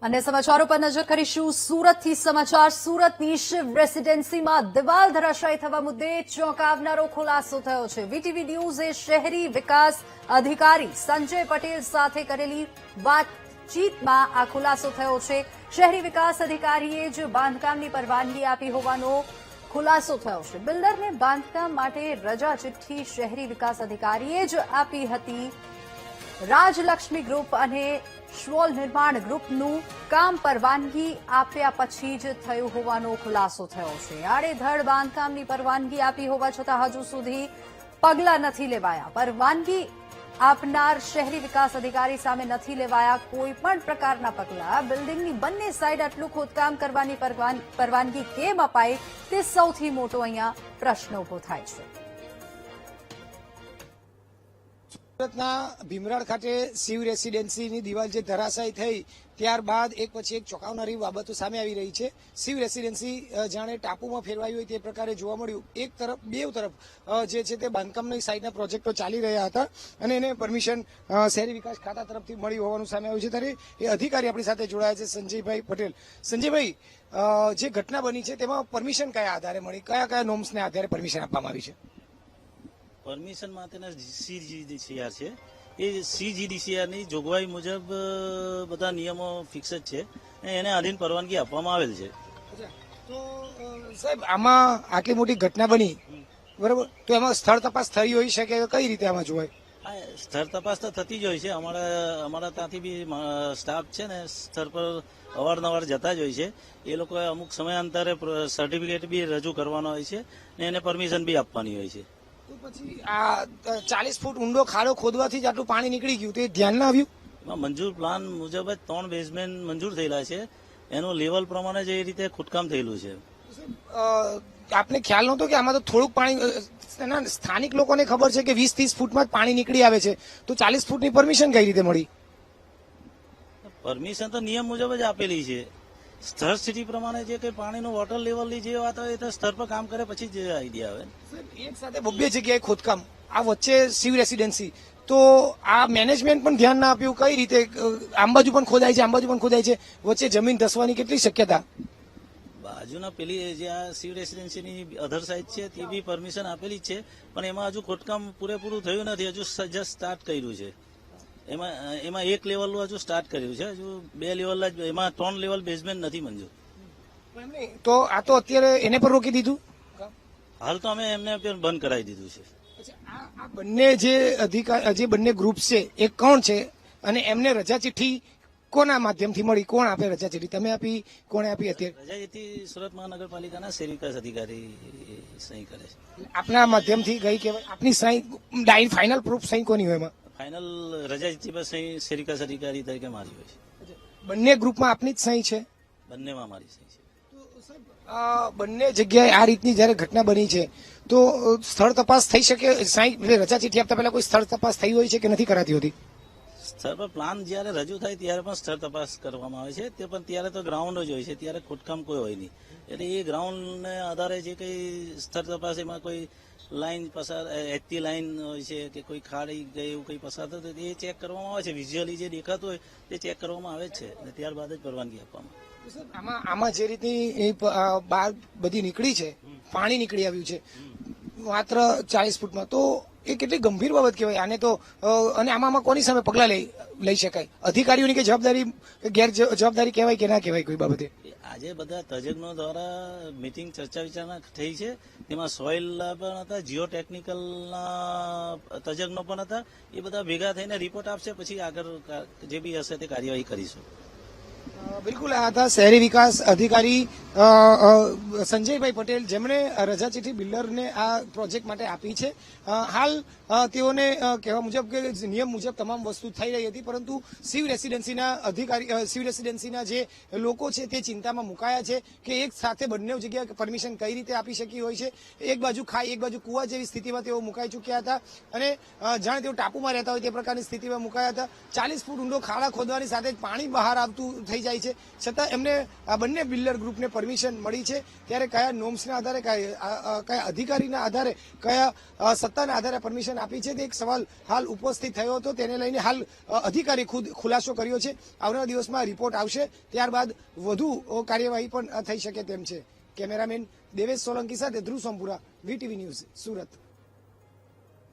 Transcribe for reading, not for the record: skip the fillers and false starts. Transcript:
અને સમાચારો પર નજર કરીશું સુરતથી સમાચાર સુરતની શિવ રેસીડેન્સીમાં દિવાલ ધરાશાયી થવા મુદ્દે ચોંકાવનારો ખુલાસો થયો છે। વીટીવી ન્યૂઝે શહેરી વિકાસ અધિકારી સંજય પટેલ સાથે કરેલી વાતચીતમાં આ ખુલાસો થયો છે। શહેરી વિકાસ અધિકારીએ જ બાંધકામની પરવાનગી આપી હોવાનો ખુલાસો થયો છે। બિલ્ડરને બાંધકામ માટે રજા ચિઠ્ઠી શહેરી વિકાસ અધિકારીએ જ આપી હતી। રાજલક્ષ્મી ગ્રુપ અને શ્વોલ નિર્માણ ગ્રુપનું કામ પરવાનગી આપ્યા પછી જ થયું હોવાનો ખુલાસો થયો છે। આડેધડ બાંધકામની પરવાનગી આપી હોવા છતાં હજુ સુધી પગલાં નથી લેવાયા। પરવાનગી આપનાર શહેરી વિકાસ અધિકારી સામે નથી લેવાયા કોઈપણ પ્રકારના પગલાં। બિલ્ડિંગની બંને સાઈડ આટલું ખોદકામ કરવાની પરવાનગી કેમ અપાઈ તે સૌથી મોટો અહીંયા પ્રશ્ન ઉભો થાય છે। સુરતના ભીમરાડ ખાતે શિવ રેસીડેન્સીની દિવાલ જે ધરાશાયી થઈ ત્યારબાદ એક પછી એક ચોંકાવનારી બાબતો સામે આવી રહી છે। શિવ રેસીડેન્સી જાણે ટાપુમાં ફેરવાઈ હોય તે પ્રકારે જોવા મળ્યું। એક તરફ બે તરફ જે છે તે બાંધકામની સાઈડના પ્રોજેક્ટો ચાલી રહ્યા હતા અને એને પરમિશન શહેરી વિકાસ ખાતા તરફથી મળી હોવાનું સામે આવ્યું છે। ત્યારે એ અધિકારી આપણી સાથે જોડાયા છે સંજયભાઈ પટેલ। સંજયભાઈ, જે ઘટના બની છે તેમાં પરમિશન કયા આધારે મળી, કયા કયા નોર્મ્સને આધારે પરમિશન આપવામાં આવી છે? પરમિશન માટેના સીજીડીસીઆર છે, એ સીજીડીસીઆરની જોગવાઈ મુજબ બધા નિયમો ફિક્સ જ છે, એને આધીન પરવાનગી આપવામાં આવેલ છે। તો સાહેબ, આમાં આટલી મોટી ઘટના બની, બરાબર, તો એમાં સ્થળ તપાસ થઈ હોઈ શકે, કઈ રીતે આમાં જોવાય? સ્થળ તપાસ તો થતી જ હોય છે। અમારા ત્યાંથી બી સ્ટાફ છે ને સ્થળ પર અવારનવાર જતા જ હોય છે। એ લોકોએ અમુક સમયાંતરે સર્ટિફિકેટ બી રજૂ કરવાનો હોય છે ને એને પરમિશન બી આપવાની હોય છે। તો પછી આ 40 ફૂટ ઊંડો ખાડો ખોદવાથી જ આટલું પાણી નીકળી ગયું, તે ધ્યાન ના આવ્યું? એમાં મંજૂર પ્લાન મુજબ જ 3 બેઝમેન્ટ મંજૂર થયેલા છે, એનું લેવલ પ્રમાણે જ એ રીતે ખોદકામ થયેલું છે। આપને ખ્યાલ નહોતો કે આમાં તો થોડુંક પાણી, સ્થાનિક લોકોને ખબર છે કે 20-30 ફૂટમાં જ પાણી નીકળી આવે છે, તો 40 ફૂટની પરમિશન કઈ રીતે મળી? પરમિશન તો નિયમ મુજબ જ આપેલી છે। સ્થળ સ્થિતિ પ્રમાણે જે કઈ પાણીનું વોટર લેવલની જે વાત હોય તો સ્થળ પર કામ કરે પછી જ આઈડિયા આવે। એક સાથે બબ્બે જગ્યાએ ખોદકામ, આ વચ્ચે શિવ રેસીડેન્સી, તો આ મેનેજમેન્ટ પણ ધ્યાન ના આપ્યું? કઈ રીતે આમ બાજુ પણ ખોદાય છે, આમ બાજુ પણ ખોદાય છે, વચ્ચે જમીન ધસવાની કેટલી શક્યતા? બાજુના પેલી જે આ શિવ રેસીડેન્સીની અધર સાઈડ છે તે બી પરમિશન આપેલી જ છે, પણ એમાં હજુ ખોદકામ પૂરેપૂરું થયું નથી, હજુ જસ્ટ સ્ટાર્ટ કર્યું છે। એમાં એક લેવલનું હજુ સ્ટાર્ટ કર્યું છે, હજુ 2 લેવલ જ, એમાં 3 લેવલ બેઝમેન્ટ નથી મંજૂર। તો આ તો અત્યારે એને પર રોકી દીધું? હાલ તો અમે એમને બંધ કરાવી દીધું છે। આ બંને જે બંને ગ્રુપ છે એ કોણ છે અને એમને રજા ચિઠ્ઠી કોના માધ્યમથી મળી? કોણ આપે રજા ચિઠ્ઠી? તમે આપી, કોણે આપી? અત્યારે રજા ચિઠ્ઠી સુરત મહાનગરપાલિકાના શહેરી વિકાસ અધિકારી સહી કરે છે। આપના માધ્યમથી ગઈ કહેવાય, આપની સહી ડાઇન ફાઇનલ પ્રૂફ સહી કોની હોય એમાં? ફાઇનલ રજા ચિઠ્ઠી પર સહી શહેરી વિકાસ અધિકારી તરીકે મારી હોય છે। બંને ગ્રુપમાં આપની જ સહી છે? બંનેમાં મારી સહી છે। બંને જગ્યાએ આ રીતની જયારે ઘટના બની છે તો સ્થળ તપાસ થઈ શકે? રજા ચિઠ્ઠી આપતા પહેલા કોઈ સ્થળ તપાસ થઈ હોય છે કે નથી કરાતી હોતી? સ્થળ પર પ્લાન જયારે રજૂ થાય ત્યારે પણ સ્થળ તપાસ કરવામાં આવે છે, તે પણ ત્યારે તો ગ્રાઉન્ડ જ હોય છે, ત્યારે ખોદકામ કોઈ હોય નહીં, એટલે એ ગ્રાઉન્ડને આધારે જે કઈ સ્થળ તપાસ, એમાં કોઈ લાઈન પસાર, એચટી લાઈન હોય છે કે કોઈ ખાડી ગઈ એવું કઈ પસાર થતું એ ચેક કરવામાં આવે છે। વિઝ્યુઅલી જે દેખાતું હોય તે ચેક કરવામાં આવે છે અને ત્યારબાદ જ પરવાનગી આપવામાં આવે છે। આમાં જે રીતની બહાર બધી નીકળી છે, પાણી નીકળી આવ્યું છે માત્ર 40 ફૂટમાં, તો એ કેટલી ગંભીર બાબત કહેવાય આને તો। અને આમાં કોની સામે પગલાં લઈ શકાય? અધિકારીઓની કે જવાબદારી, ગેર જવાબદારી કહેવાય કે ના કહેવાય કોઈ બાબતે? આજે બધા તજજ્ઞો દ્વારા મીટિંગ ચર્ચા વિચારણા થઈ છે, તેમાં સોઇલ પણ હતા, જીઓ ટેકનિકલના તજજ્ઞો પણ હતા, એ બધા ભેગા થઈને રિપોર્ટ આપશે, પછી આગળ જે બી હશે તે કાર્યવાહી કરીશું। બિલકુલ, આ હતા શહેરી વિકાસ અધિકારી સંજયભાઈ પટેલ, જેમણે રજા ચિઠ્ઠી બિલ્ડરને આ પ્રોજેક્ટ માટે આપી છે। હાલ તેઓને કહેવા મુજબ કે નિયમ મુજબ તમામ વસ્તુ થઈ રહી હતી, પરંતુ શિવ રેસીડેન્સીના જે લોકો છે તે ચિંતામાં મુકાયા છે કે એક સાથે બંને જગ્યાએ પરમિશન કઈ રીતે આપી શકી હોય છે। એક બાજુ ખાઈ, એક બાજુ કુવા જેવી સ્થિતિમાં તેઓ મુકાઈ ચૂક્યા હતા અને જાણે તેઓ ટાપુમાં રહેતા હોય તે પ્રકારની સ્થિતિમાં મુકાયા હતા। 40 ફૂટ ઊંડો ખાડા ખોદવાની સાથે જ પાણી બહાર આવતું થઈ જાય છે, છતાં એમને આ બંને બિલ્ડર ગ્રુપને પરમિશન મળી છે, ત્યારે કયા નોર્મ્સના આધારે, કયા અધિકારીના આધારે, કયા સત્તાના આધારે પરમિશન આપી છે, તે એક સવાલ હાલ ઉપસ્થિત થયો હતો. તેને લઈને હાલ અધિકારી ખુદ ખુલાસો કર્યો છે. આવનારા દિવસમાં રિપોર્ટ આવશે, ત્યારબાદ વધુ કાર્યવાહી પણ થઈ શકે તેમ છે. કેમેરામેન દેવેશ સોલંકી સાથે ધ્રુવ સોમપુરા, વીટીવી ન્યૂઝ, સુરત.